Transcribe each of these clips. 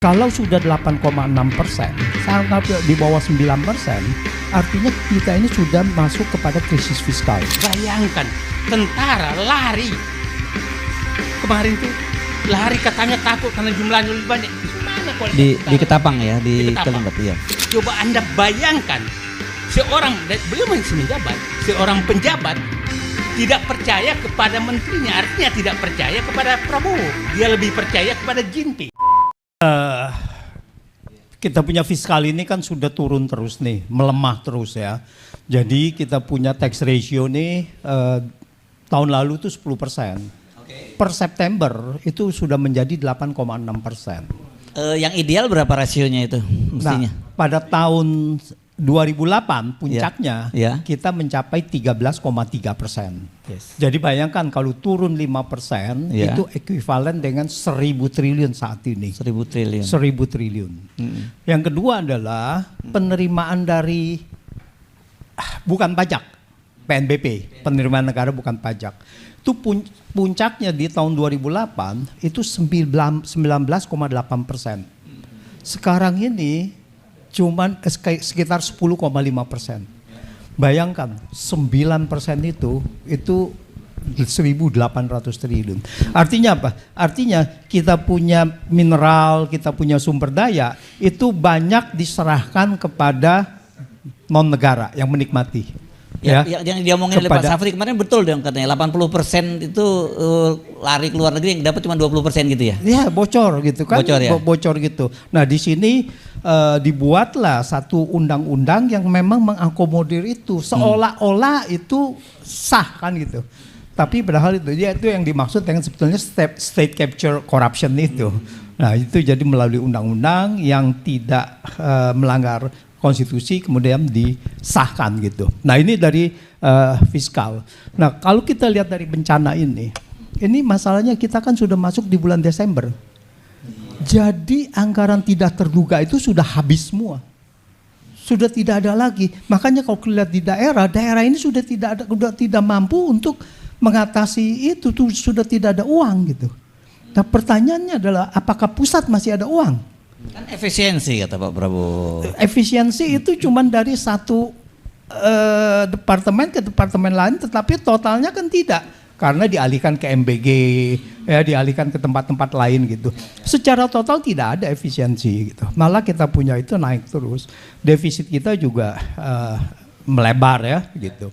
Kalau sudah 8,6%, sangat di bawah 9%, artinya kita ini sudah masuk kepada krisis fiskal. Bayangkan, tentara lari. Kemarin tuh lari katanya takut karena jumlahnya lebih banyak. Gimana kalau Di Ketapang ya, di Ketapang. Kelembat ya. Coba Anda bayangkan, beliau masih menjabat, seorang penjabat tidak percaya kepada menterinya, artinya tidak percaya kepada Prabowo. Dia lebih percaya kepada Jinping. Kita punya fiskal ini kan sudah turun terus nih, melemah terus ya. Jadi kita punya tax ratio nih tahun lalu itu 10%. Per September itu sudah menjadi 8,6%. Yang ideal berapa rasionya itu mestinya? Nah, pada tahun 2008 puncaknya Ya. kita mencapai 13,3%. Yes. Jadi bayangkan kalau turun 5% Ya. itu ekuivalen dengan 1.000 triliun saat ini. 1.000 triliun. 1.000 triliun. Yang kedua adalah penerimaan dari bukan pajak, PNBP, penerimaan negara bukan pajak. Itu puncaknya di tahun 2008 itu 19,8%. Sekarang ini cuman sekitar 10,5%. Bayangkan 9% itu 1.800 triliun. Artinya apa? Artinya kita punya mineral, kita punya sumber daya itu banyak diserahkan kepada non negara yang menikmati. Yang diomongin oleh Pak Kepada- Safri kemarin betul dong katanya 80% itu lari ke luar negeri, yang dapat cuma 20% gitu ya. Ya bocor gitu kan, Bocor ya? Bocor gitu. Nah di sini dibuatlah satu undang-undang yang memang mengakomodir itu, seolah-olah itu sah kan gitu. Tapi padahal itu yang dimaksud dengan sebetulnya state capture corruption itu. Nah itu jadi melalui undang-undang yang tidak melanggar konstitusi kemudian disahkan gitu. Nah ini dari fiskal. Nah kalau kita lihat dari bencana ini masalahnya kita kan sudah masuk di bulan Desember. Jadi anggaran tidak terduga itu sudah habis semua. Sudah tidak ada lagi. Makanya kalau lihat di daerah ini sudah tidak mampu untuk mengatasi itu, tuh sudah tidak ada uang gitu. Nah pertanyaannya adalah apakah pusat masih ada uang? Kan efisiensi kata Pak Prabowo. Efisiensi itu cuma dari satu departemen ke departemen lain, tetapi totalnya kan tidak, karena dialihkan ke MBG, ya dialihkan ke tempat-tempat lain gitu. Secara total tidak ada efisiensi gitu. Malah kita punya itu naik terus. Defisit kita juga melebar ya gitu.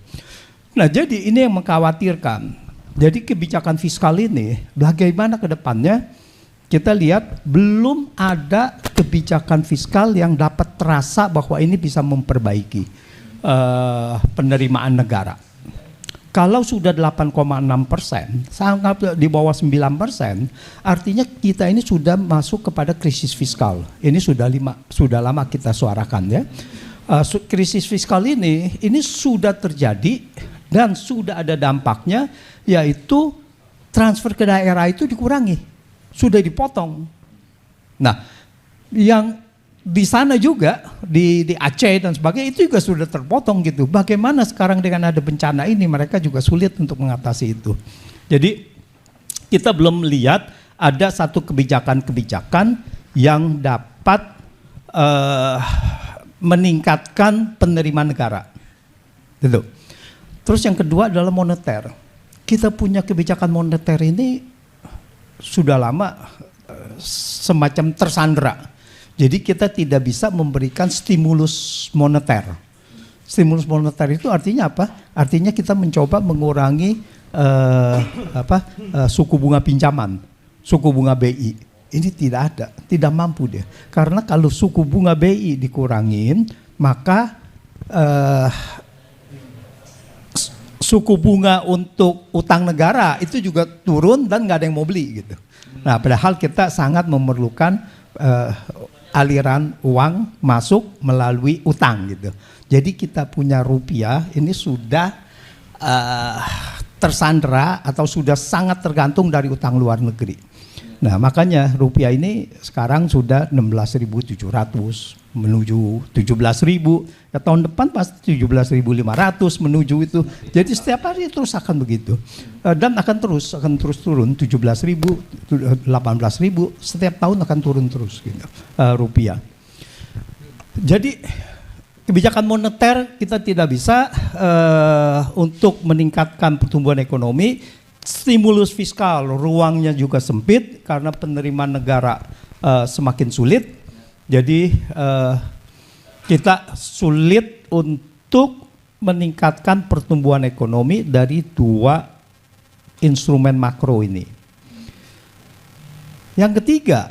Nah jadi ini yang mengkhawatirkan. Jadi kebijakan fiskal ini bagaimana ke depannya? Kita lihat belum ada kebijakan fiskal yang dapat terasa bahwa ini bisa memperbaiki penerimaan negara. Kalau sudah 8,6%, sangat di bawah 9%, artinya kita ini sudah masuk kepada krisis fiskal. Ini sudah lama kita suarakan ya. Krisis fiskal ini sudah terjadi dan sudah ada dampaknya, yaitu transfer ke daerah itu dikurangi. Sudah dipotong. Nah, yang di sana juga di Aceh dan sebagainya itu juga sudah terpotong gitu. Bagaimana sekarang dengan ada bencana ini mereka juga sulit untuk mengatasi itu. Jadi kita belum melihat ada satu kebijakan-kebijakan yang dapat meningkatkan penerimaan negara. Gitu. Terus yang kedua adalah moneter. Kita punya kebijakan moneter ini sudah lama semacam tersandra. Jadi kita tidak bisa memberikan stimulus moneter. Stimulus moneter itu artinya apa? Artinya kita mencoba mengurangi suku bunga pinjaman, suku bunga BI. Ini tidak ada, tidak mampu dia. Karena kalau suku bunga BI dikurangin, maka suku bunga untuk utang negara itu juga turun dan nggak ada yang mau beli gitu. Nah, padahal kita sangat memerlukan aliran uang masuk melalui utang gitu. Jadi kita punya rupiah ini sudah tersandera atau sudah sangat tergantung dari utang luar negeri. Nah, makanya rupiah ini sekarang sudah 16.700 menuju 17.000. Ya, tahun depan pasti 17.500 menuju itu. Jadi setiap hari terus akan begitu. Dan akan terus turun 17.000, 18.000, setiap tahun akan turun terus gitu. Rupiah. Jadi kebijakan moneter kita tidak bisa untuk meningkatkan pertumbuhan ekonomi. Stimulus fiskal ruangnya juga sempit karena penerimaan negara semakin sulit. Jadi kita sulit untuk meningkatkan pertumbuhan ekonomi dari dua instrumen makro ini. Yang ketiga,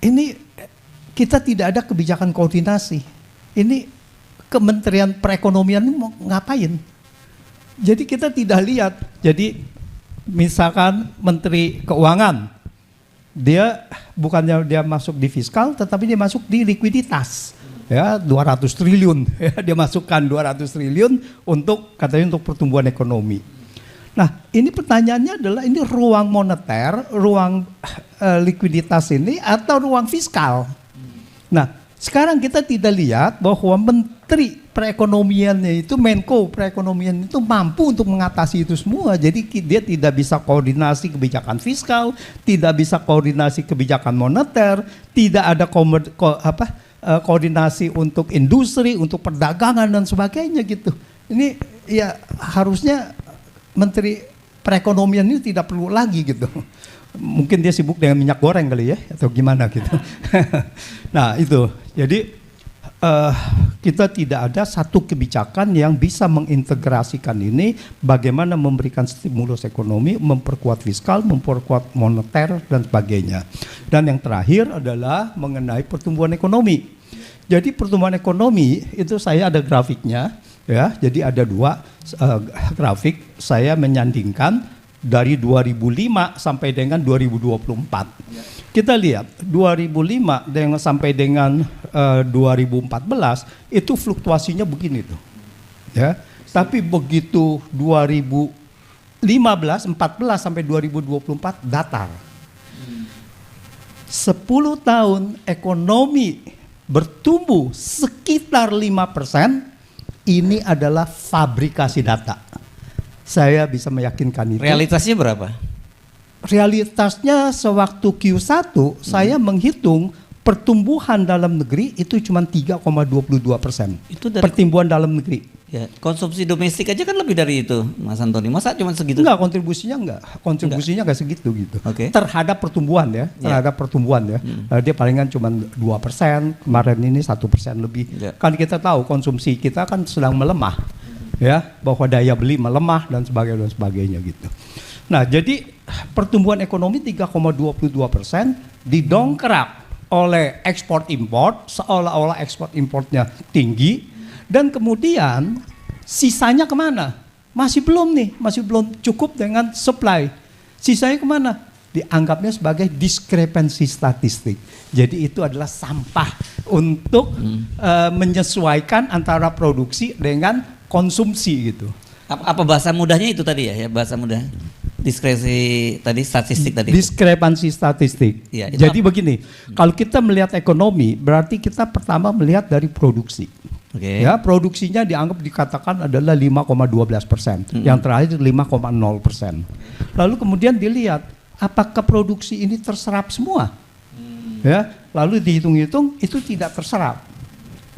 ini kita tidak ada kebijakan koordinasi. Ini Kementerian Perekonomian ini mau ngapain? Jadi kita tidak lihat. Jadi misalkan Menteri Keuangan, dia bukannya dia masuk di fiskal, tetapi dia masuk di likuiditas. Ya, 200 triliun. Ya, dia masukkan 200 triliun untuk katanya untuk pertumbuhan ekonomi. Nah, ini pertanyaannya adalah ini ruang moneter, ruang likuiditas ini atau ruang fiskal. Nah, sekarang kita tidak lihat bahwa Menteri Perekonomiannya itu, Menko Perekonomian itu mampu untuk mengatasi itu semua. Jadi dia tidak bisa koordinasi kebijakan fiskal, tidak bisa koordinasi kebijakan moneter, tidak ada koordinasi untuk industri, untuk perdagangan dan sebagainya gitu. Ini ya harusnya Menteri Perekonomian ini tidak perlu lagi gitu. Mungkin dia sibuk dengan minyak goreng kali ya, atau gimana gitu. Nah itu, jadi kita tidak ada satu kebijakan yang bisa mengintegrasikan ini, bagaimana memberikan stimulus ekonomi, memperkuat fiskal, memperkuat moneter dan sebagainya. Dan yang terakhir adalah mengenai pertumbuhan ekonomi. Jadi pertumbuhan ekonomi itu saya ada grafiknya, ya. Jadi ada dua grafik saya menyandingkan dari 2005 sampai dengan 2024. Kita lihat 2005 dengan sampai dengan 2014 itu fluktuasinya begini tuh. Ya. Tapi begitu 2015, 14 sampai 2024 datar. 10 tahun ekonomi bertumbuh sekitar 5%, ini adalah fabrikasi data. Saya bisa meyakinkan itu. Realitasnya berapa? Realitasnya sewaktu Q1 saya menghitung pertumbuhan dalam negeri itu cuma 3,22%. Itu dari pertumbuhan dalam negeri. Ya, konsumsi domestik aja kan lebih dari itu, Mas Antoni. Masa cuma segitu? Enggak, kontribusinya enggak segitu gitu. Okay. Terhadap pertumbuhan ya, terhadap pertumbuhan ya. Dia palingan cuma 2%, kemarin ini 1% lebih. Kan kita tahu konsumsi kita kan sedang melemah. Ya, bahwa daya beli melemah dan sebagainya gitu. Nah, jadi pertumbuhan ekonomi 3,22% didongkrak oleh ekspor impor, seolah-olah ekspor importnya tinggi, dan kemudian sisanya kemana? Masih belum cukup dengan supply. Sisanya kemana? Dianggapnya sebagai diskrepensi statistik. Jadi itu adalah sampah untuk menyesuaikan antara produksi dengan konsumsi gitu. Apa bahasa mudahnya itu tadi ya bahasa mudah? Diskresi tadi, statistik tadi. Diskrepansi statistik. Ya, jadi begini, kalau kita melihat ekonomi, berarti kita pertama melihat dari produksi. Okay. Ya, produksinya dianggap dikatakan adalah 5,12%, yang terakhir 5,0%. Lalu kemudian dilihat apakah produksi ini terserap semua. Ya, lalu dihitung-hitung itu tidak terserap.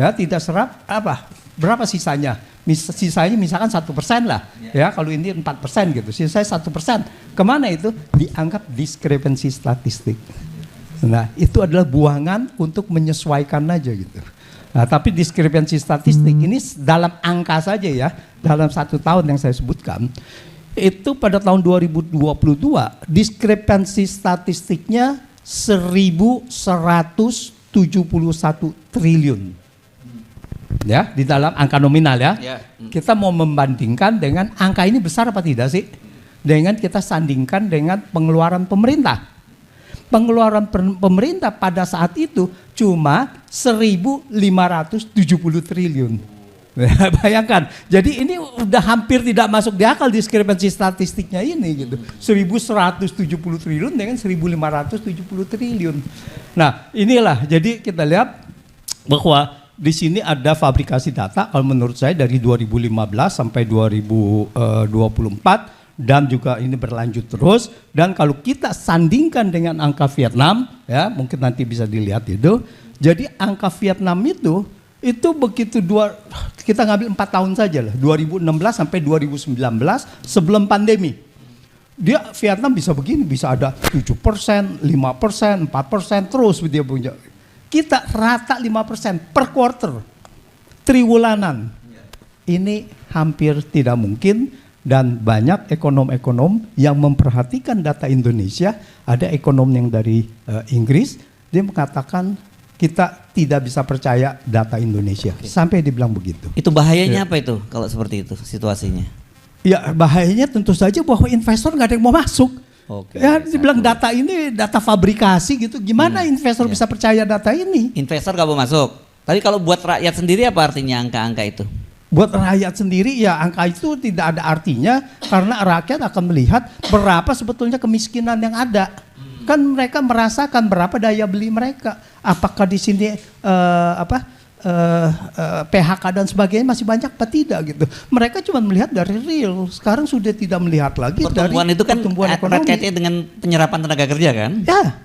Ya, tidak serap apa? Berapa sisanya? Sisanya misalkan 1% lah, ya kalau ini 4% gitu, sisanya 1%. Kemana itu? Dianggap diskrepensi statistik. Nah itu adalah buangan untuk menyesuaikan aja gitu. Nah tapi diskrepensi statistik ini dalam angka saja ya, dalam 1 tahun yang saya sebutkan, itu pada tahun 2022 diskrepensi statistiknya 1.171 triliun. Ya, di dalam angka nominal ya. Kita mau membandingkan dengan angka ini besar apa tidak sih? Dengan kita sandingkan dengan pengeluaran pemerintah. Pengeluaran pemerintah pada saat itu cuma 1.570 triliun. Bayangkan, jadi ini udah hampir tidak masuk di akal diskrepansi statistiknya ini gitu. 1.170 triliun dengan 1.570 triliun. Nah inilah, jadi kita lihat bahwa di sini ada fabrikasi data kalau menurut saya dari 2015 sampai 2024 dan juga ini berlanjut terus. Dan kalau kita sandingkan dengan angka Vietnam, ya mungkin nanti bisa dilihat itu. Jadi angka Vietnam itu begitu kita ngambil 4 tahun saja lah, 2016 sampai 2019 sebelum pandemi. Vietnam bisa begini, bisa ada 7%, 5%, 4% terus dia punya. Kita rata 5% per quarter, triwulanan. Ini hampir tidak mungkin dan banyak ekonom-ekonom yang memperhatikan data Indonesia. Ada ekonom yang dari Inggris, dia mengatakan kita tidak bisa percaya data Indonesia. Sampai dibilang begitu. Itu bahayanya apa itu kalau seperti itu situasinya? Ya bahayanya tentu saja bahwa investor nggak ada yang mau masuk. Ya dibilang data ini data fabrikasi gitu. Gimana investor bisa percaya data ini? Investor nggak mau masuk. Tapi kalau buat rakyat sendiri apa artinya angka-angka itu? Buat rakyat sendiri ya angka itu tidak ada artinya karena rakyat akan melihat berapa sebetulnya kemiskinan yang ada. Kan mereka merasakan berapa daya beli mereka. Apakah di sini PHK dan sebagainya masih banyak apa tidak gitu. Mereka cuma melihat dari real. Sekarang sudah tidak melihat lagi pertumbuhan dari itu kan pertumbuhan ekonomi. Kaitannya dengan penyerapan tenaga kerja kan? Ya.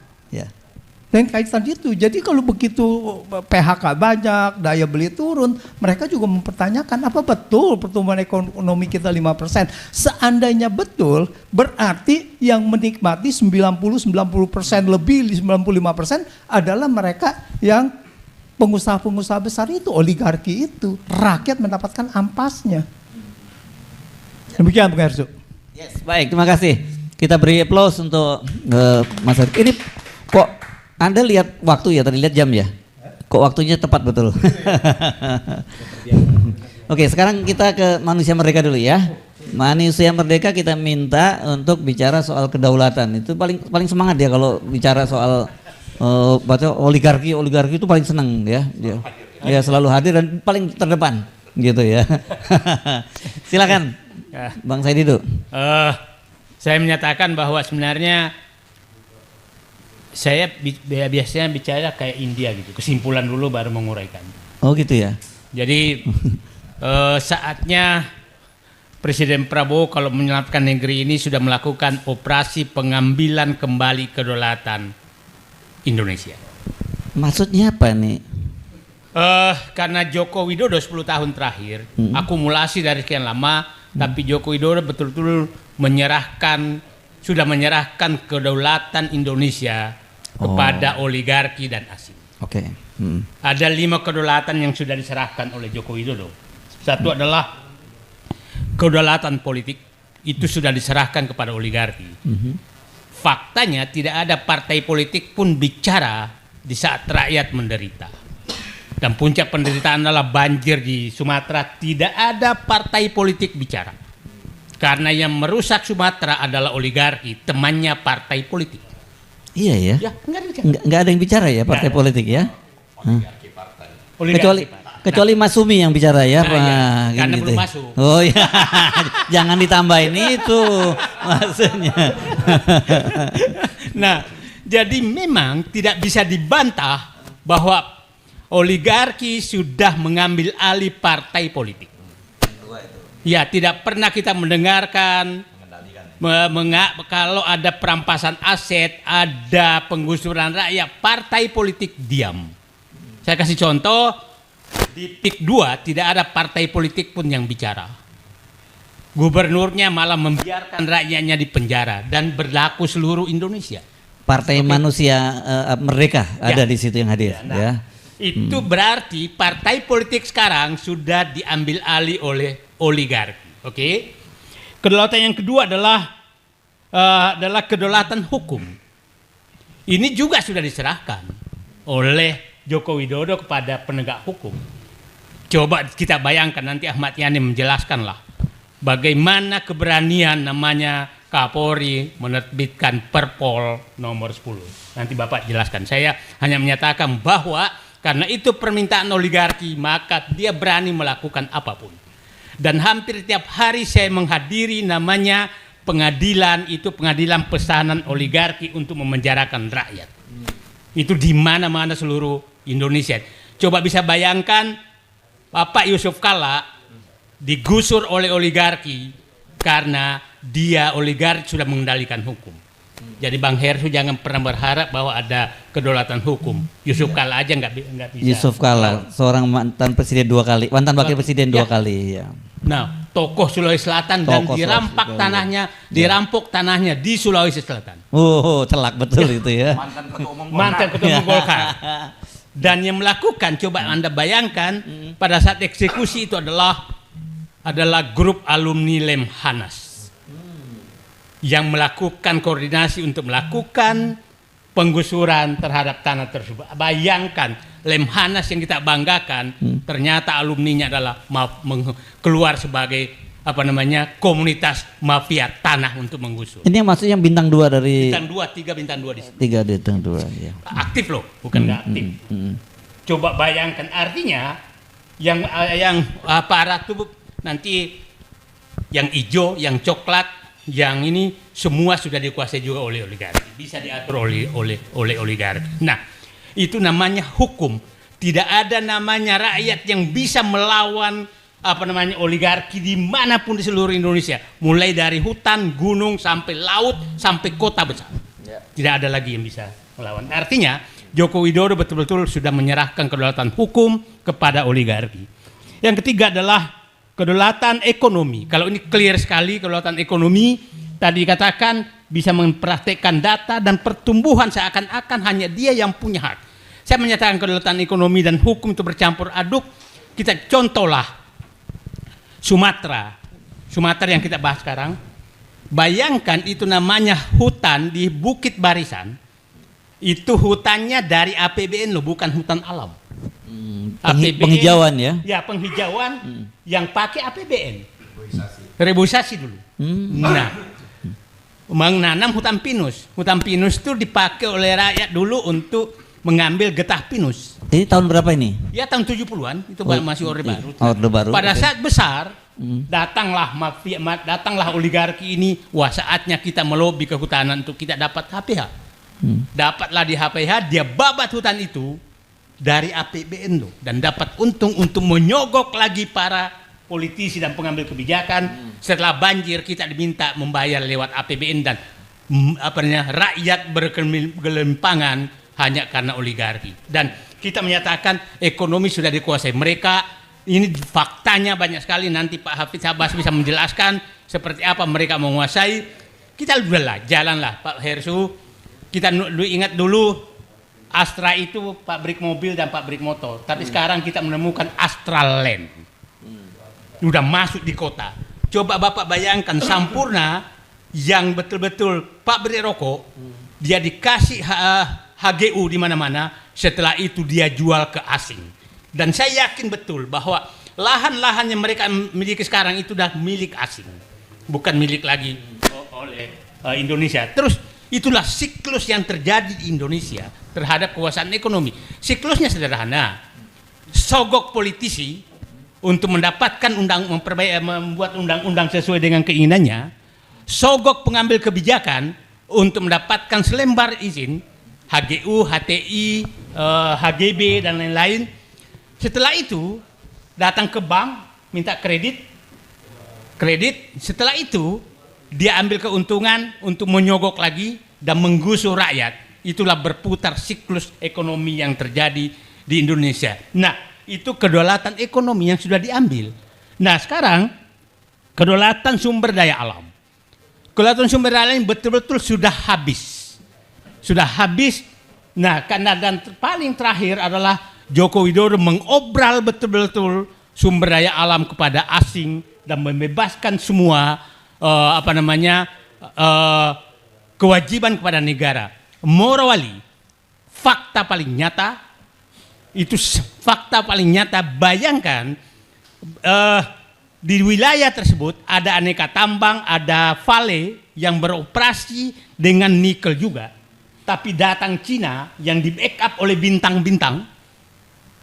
Dan kaitan itu. Jadi kalau begitu PHK banyak, daya beli turun, mereka juga mempertanyakan apa betul pertumbuhan ekonomi kita 5%. Seandainya betul, berarti yang menikmati 90% lebih 95% adalah mereka yang pengusaha-pengusaha besar itu, oligarki itu. Rakyat mendapatkan ampasnya. Demikian Bung Herzog. Yes, baik, terima kasih. Kita beri aplaus untuk Mas Herzog. Ini kok Anda lihat waktu ya, tadi lihat jam ya? Kok waktunya tepat betul? Oke, sekarang kita ke manusia merdeka dulu ya. Manusia merdeka kita minta untuk bicara soal kedaulatan. Itu paling semangat ya kalau bicara soal baca oligarki itu paling senang ya. Dia selalu hadir dan paling terdepan gitu ya. Silakan Bang Saidi dulu. Saya menyatakan bahwa sebenarnya saya biasanya bicara kayak India gitu, kesimpulan dulu baru menguraikan. Oh gitu ya. Jadi saatnya Presiden Prabowo kalau menyelamatkan negeri ini sudah melakukan operasi pengambilan kembali kedaulatan Indonesia. Maksudnya apa nih? Karena Joko Widodo 10 tahun terakhir akumulasi dari sekian lama, tapi Joko Widodo betul-betul sudah menyerahkan kedaulatan Indonesia kepada oligarki dan asing. Oke. Ada 5 kedaulatan yang sudah diserahkan oleh Joko Widodo. Satu adalah kedaulatan politik, itu sudah diserahkan kepada oligarki. Faktanya tidak ada partai politik pun bicara di saat rakyat menderita. Dan puncak penderitaan adalah banjir di Sumatera, tidak ada partai politik bicara. Karena yang merusak Sumatera adalah oligarki, temannya partai politik. Iya ya. Ya, enggak ada yang bicara ya partai politik ya. Oligarki Kecuali Mas Sumi yang bicara ya, Pak. Karena belum masuk. Oh iya, jangan ditambahin itu maksudnya. Nah, jadi memang tidak bisa dibantah bahwa oligarki sudah mengambil alih partai politik. Ya, tidak pernah kita mendengarkan kalau ada perampasan aset, ada penggusuran rakyat, partai politik diam. Saya kasih contoh, di PIK 2 tidak ada partai politik pun yang bicara. Gubernurnya malah membiarkan rakyatnya di penjara dan berlaku seluruh Indonesia. Partai Manusia Merdeka ada di situ yang hadir. Ya. Itu berarti partai politik sekarang sudah diambil alih oleh oligarki. Oke. Kedaulatan yang kedua adalah kedaulatan hukum. Ini juga sudah diserahkan oleh Joko Widodo kepada penegak hukum. Coba kita bayangkan, nanti Ahmad Yani menjelaskanlah bagaimana keberanian namanya Kapolri menerbitkan Perpol nomor 10. Nanti Bapak jelaskan. Saya hanya menyatakan bahwa Karena itu permintaan oligarki, maka dia berani melakukan apapun. Dan hampir tiap hari saya menghadiri namanya pengadilan, itu pengadilan pesanan oligarki untuk memenjarakan rakyat. Itu di mana-mana seluruh Indonesia. Coba bisa bayangkan Bapak Yusuf Kalla digusur oleh oligarki karena dia oligarki sudah mengendalikan hukum. Jadi Bang Hersu jangan pernah berharap bahwa ada kedaulatan hukum. Yusuf Kalla aja nggak bisa. Yusuf Kalla, seorang mantan presiden 2 kali, mantan wakil presiden 2 kali. Ya. Nah, tokoh Sulawesi Selatan dan dirampak tanahnya, dirampok tanahnya di Sulawesi Selatan. Oh, celak betul itu ya. Mantan ketua umum Golkar. Dan yang melakukan, coba Anda bayangkan, pada saat eksekusi itu adalah grup alumni Lemhanas yang melakukan koordinasi untuk melakukan penggusuran terhadap tanah tersebut. Bayangkan Lemhanas yang kita banggakan ternyata alumninya adalah keluar sebagai komunitas mafia tanah untuk menggusur. Ini yang maksudnya bintang 2 dari bintang 2, 3 bintang 2 di sini. 3 bintang 2 ya. Aktif loh, bukan nggak aktif. Coba bayangkan, artinya yang aparat itu nanti yang hijau, yang coklat, yang ini semua sudah dikuasai juga oleh oligarki, bisa diatur oleh oligarki. Nah, itu namanya hukum. Tidak ada namanya rakyat yang bisa melawan oligarki dimanapun di seluruh Indonesia, mulai dari hutan, gunung sampai laut sampai kota besar. Tidak ada lagi yang bisa melawan. Artinya Joko Widodo betul-betul sudah menyerahkan kedaulatan hukum kepada oligarki. Yang ketiga adalah kedaulatan ekonomi. Kalau ini clear sekali, kedaulatan ekonomi tadi katakan bisa mempraktekkan data dan pertumbuhan seakan-akan hanya dia yang punya hak. Saya menyatakan kedaulatan ekonomi dan hukum itu bercampur aduk. Kita contohlah Sumatera yang kita bahas sekarang. Bayangkan itu namanya hutan di Bukit Barisan. Itu hutannya dari APBN loh, bukan hutan alam. Penghijauan ya? Ya, penghijauan yang pakai APBN. Reboisasi dulu. Nah, menanam hutan pinus. Hutan pinus itu dipakai oleh rakyat dulu untuk mengambil getah pinus. Ini tahun berapa ini? Ya tahun 70-an, itu masih Orde Baru. Orde Baru. Pada saat besar, datanglah mafia, datanglah oligarki ini. Wah, saatnya kita melobi kehutanan untuk kita dapat HPH. Dapatlah di HPH, dia babat hutan itu dari APBN loh, dan dapat untung untuk menyogok lagi para politisi dan pengambil kebijakan. Setelah banjir kita diminta membayar lewat APBN dan rakyat bergelimpangan hanya karena oligarki. Dan kita menyatakan ekonomi sudah dikuasai mereka. Ini faktanya banyak sekali, nanti Pak Hafidz Abbas bisa menjelaskan seperti apa mereka menguasai. Kita jalanlah Pak Hersu. Kita ingat dulu Astra itu pabrik mobil dan pabrik motor, tapi sekarang kita menemukan Astral Land. Udah masuk di kota. Coba Bapak bayangkan Sampurna yang betul-betul pabrik rokok, dia dikasih HGU di mana-mana, setelah itu dia jual ke asing. Dan saya yakin betul bahwa lahan-lahan yang mereka miliki sekarang itu sudah milik asing, bukan milik lagi oleh Indonesia. Terus itulah siklus yang terjadi di Indonesia terhadap kekuasaan ekonomi. Siklusnya sederhana. Sogok politisi untuk mendapatkan membuat undang-undang sesuai dengan keinginannya. Sogok pengambil kebijakan untuk mendapatkan selembar izin HGU, HTI, HGB dan lain-lain. Setelah itu datang ke bank minta kredit. Setelah itu dia ambil keuntungan untuk menyogok lagi dan menggusur rakyat. Itulah berputar siklus ekonomi yang terjadi di Indonesia. Nah, itu kedaulatan ekonomi yang sudah diambil. Nah, sekarang kedaulatan sumber daya alam. Kedaulatan sumber daya alam betul-betul sudah habis. Nah, karena dan paling terakhir adalah Joko Widodo mengobral betul-betul sumber daya alam kepada asing dan membebaskan semua kewajiban kepada negara. Morally, fakta paling nyata, bayangkan di wilayah tersebut ada aneka tambang, ada vale yang beroperasi dengan nikel juga. Tapi datang Cina yang di backup oleh bintang-bintang,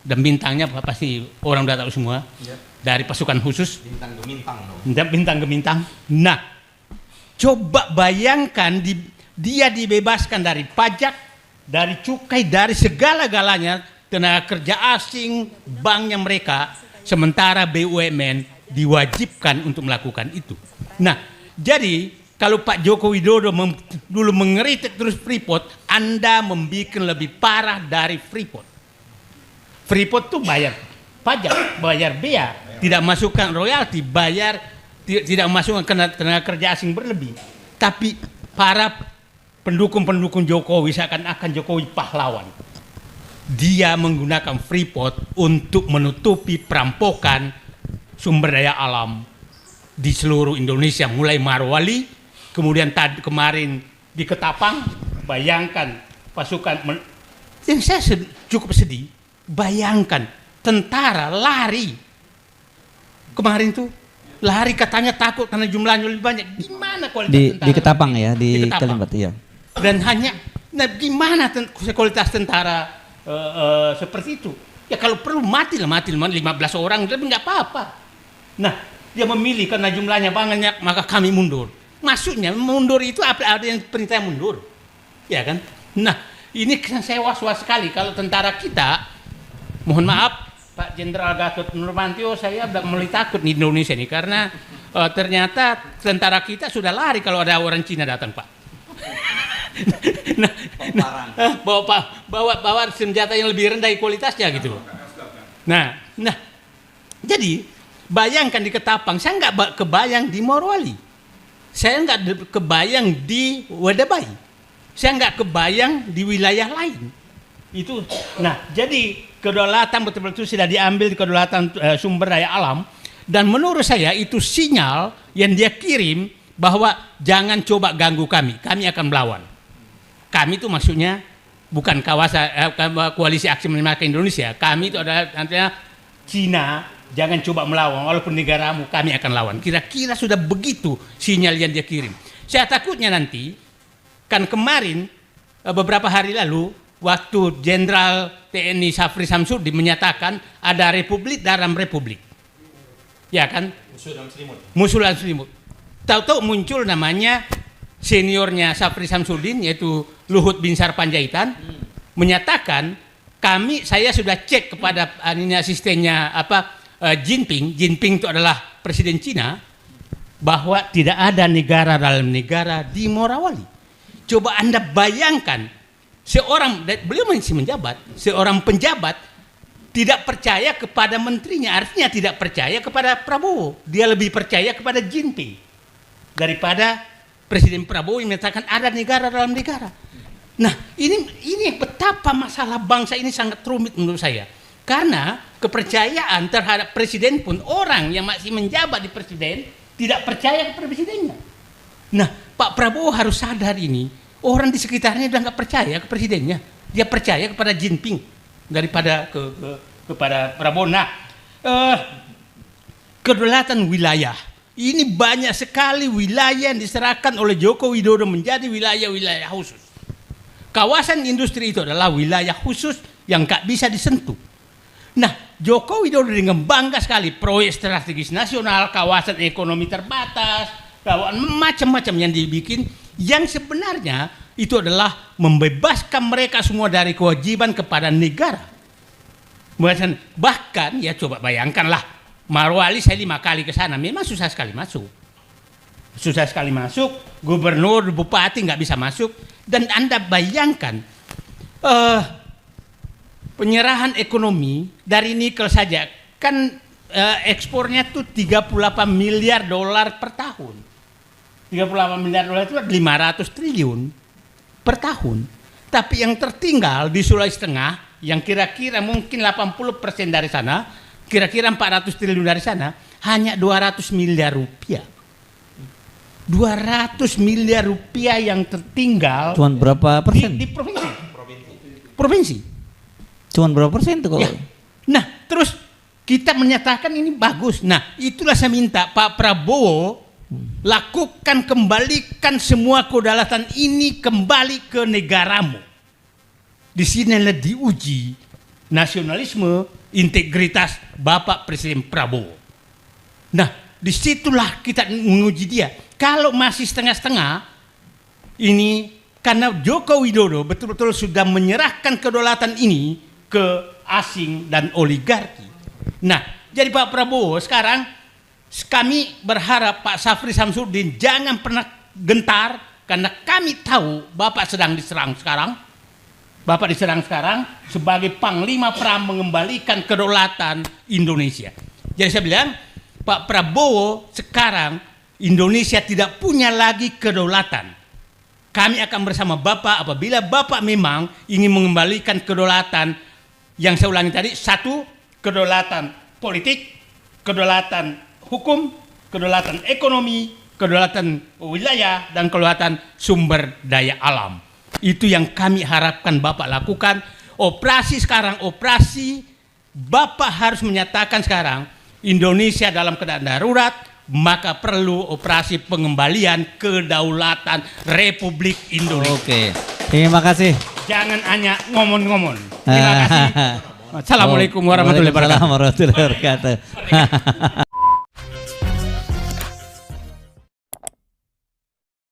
Dan bintangnya pasti orang udah tahu semua. Dari pasukan khusus. Bintang gemintang. Nah, coba bayangkan dia dibebaskan dari pajak, dari cukai, dari segala-galanya, tenaga kerja asing, banknya mereka, sementara BUMN diwajibkan untuk melakukan itu. Nah, jadi kalau Pak Joko Widodo dulu mengeritik terus Freeport, Anda membuat lebih parah dari Freeport. Freeport tuh bayar pajak, bayar bea, tidak masukkan royalti, tidak masukkan tenaga kerja asing berlebih. Tapi para pendukung Jokowi seakan-akan Jokowi pahlawan. Dia menggunakan Freeport untuk menutupi perampokan sumber daya alam di seluruh Indonesia, mulai Marwali, kemudian kemarin di Ketapang. Bayangkan pasukan yang saya cukup sedih. Bayangkan tentara lari kemarin tuh, lari katanya takut karena jumlahnya lebih banyak. Gimana kualitas tentara di Ketapang ya, di Ketapang. Kalimantan ya. Dan hanya, nah gimana kualitas tentara seperti itu? Ya kalau perlu mati 15 orang, tapi nggak apa-apa. Nah, dia memilih karena jumlahnya banyak, maka kami mundur. Maksudnya mundur itu ada yang perintah mundur, ya kan? Nah, ini saya was-was sekali kalau tentara kita. Mohon maaf, Pak Jenderal Gatot Nurmantio, saya udah mulai takut di Indonesia ini karena ternyata tentara kita sudah lari kalau ada orang Cina datang, Pak. bawa senjata yang lebih rendah kualitasnya gitu. Nah, jadi bayangkan di Ketapang, saya nggak kebayang di Morowali, saya nggak kebayang di Wadabai, saya nggak kebayang di wilayah lain. Itu, nah jadi kedaulatan betul-betul sudah diambil di kedaulatan sumber daya alam, dan menurut saya itu sinyal yang dia kirim bahwa jangan coba ganggu kami akan melawan. Kami itu maksudnya bukan koalisi aksi menyelamatkan Indonesia, kami itu adalah nantinya Cina, jangan coba melawan walaupun negaramu, kami akan lawan. Kira-kira sudah begitu sinyal yang dia kirim. Saya takutnya nanti, kan kemarin beberapa hari lalu waktu Jenderal TNI Syafri Samsudin menyatakan ada republik dalam republik, ya kan? Musuh dalam selimut. Tahu-tahu muncul namanya seniornya Syafri Samsudin, yaitu Luhut Binsar Panjaitan, menyatakan saya sudah cek kepada asistennya Jinping itu adalah presiden Cina, bahwa tidak ada negara dalam negara di Morowali. Coba Anda bayangkan. Beliau masih menjabat, seorang penjabat tidak percaya kepada menterinya, artinya tidak percaya kepada Prabowo. Dia lebih percaya kepada Jinping daripada Presiden Prabowo yang menyatakan ada negara dalam negara. Nah, ini betapa masalah bangsa ini sangat rumit menurut saya. Karena kepercayaan terhadap presiden pun, orang yang masih menjabat di presiden tidak percaya kepada presidennya. Nah, Pak Prabowo harus sadar ini. Orang di sekitarnya udah nggak percaya ke presidennya, dia percaya kepada Jinping daripada kepada Prabowo. Nah, kedaulatan wilayah ini banyak sekali wilayah yang diserahkan oleh Joko Widodo menjadi wilayah-wilayah khusus. Kawasan industri itu adalah wilayah khusus yang nggak bisa disentuh. Nah, Joko Widodo dengan bangga sekali proyek strategis nasional, kawasan ekonomi terbatas, macam-macam yang dibikin, yang sebenarnya itu adalah membebaskan mereka semua dari kewajiban kepada negara. Bahkan ya coba bayangkanlah, Marwali saya 5 kali ke sana, memang susah sekali masuk. Gubernur, bupati nggak bisa masuk. Dan Anda bayangkan penyerahan ekonomi dari nikel saja kan ekspornya tuh 38 miliar dolar per tahun. 38 miliar dolar itu 500 triliun per tahun. Tapi yang tertinggal di Sulawesi Tengah, yang kira-kira mungkin 80% dari sana, kira-kira 400 triliun dari sana, hanya 200 miliar rupiah. 200 miliar rupiah yang tertinggal. Cuman berapa persen? Di provinsi. Cuman berapa persen tuh kalau? Ya. Nah, terus kita menyatakan ini bagus. Nah, itulah saya minta Pak Prabowo lakukan, kembalikan semua kedaulatan ini kembali ke negaramu. Di sinilah diuji nasionalisme, integritas Bapak Presiden Prabowo. Nah, disitulah kita menguji dia. Kalau masih setengah-setengah, ini karena Joko Widodo betul-betul sudah menyerahkan kedaulatan ini ke asing dan oligarki. Nah, jadi Pak Prabowo sekarang kami berharap Pak Syafri Samsudin jangan pernah gentar, karena kami tahu Bapak sedang diserang sekarang. Bapak diserang sekarang sebagai Panglima Perang mengembalikan kedaulatan Indonesia. Jadi saya bilang, Pak Prabowo sekarang Indonesia tidak punya lagi kedaulatan. Kami akan bersama Bapak apabila Bapak memang ingin mengembalikan kedaulatan yang saya ulangi tadi, satu, kedaulatan politik, kedaulatan hukum, kedaulatan ekonomi, kedaulatan wilayah, dan kedaulatan sumber daya alam. Itu yang kami harapkan Bapak lakukan. Operasi sekarang, operasi Bapak harus menyatakan sekarang Indonesia dalam keadaan darurat, maka perlu operasi pengembalian kedaulatan Republik Indonesia. Oke, terima kasih. Jangan hanya ngomong-ngomong. Terima kasih. Assalamualaikum warahmatullahi wabarakatuh. Waalaikumsalam warahmatullahi wabarakatuh.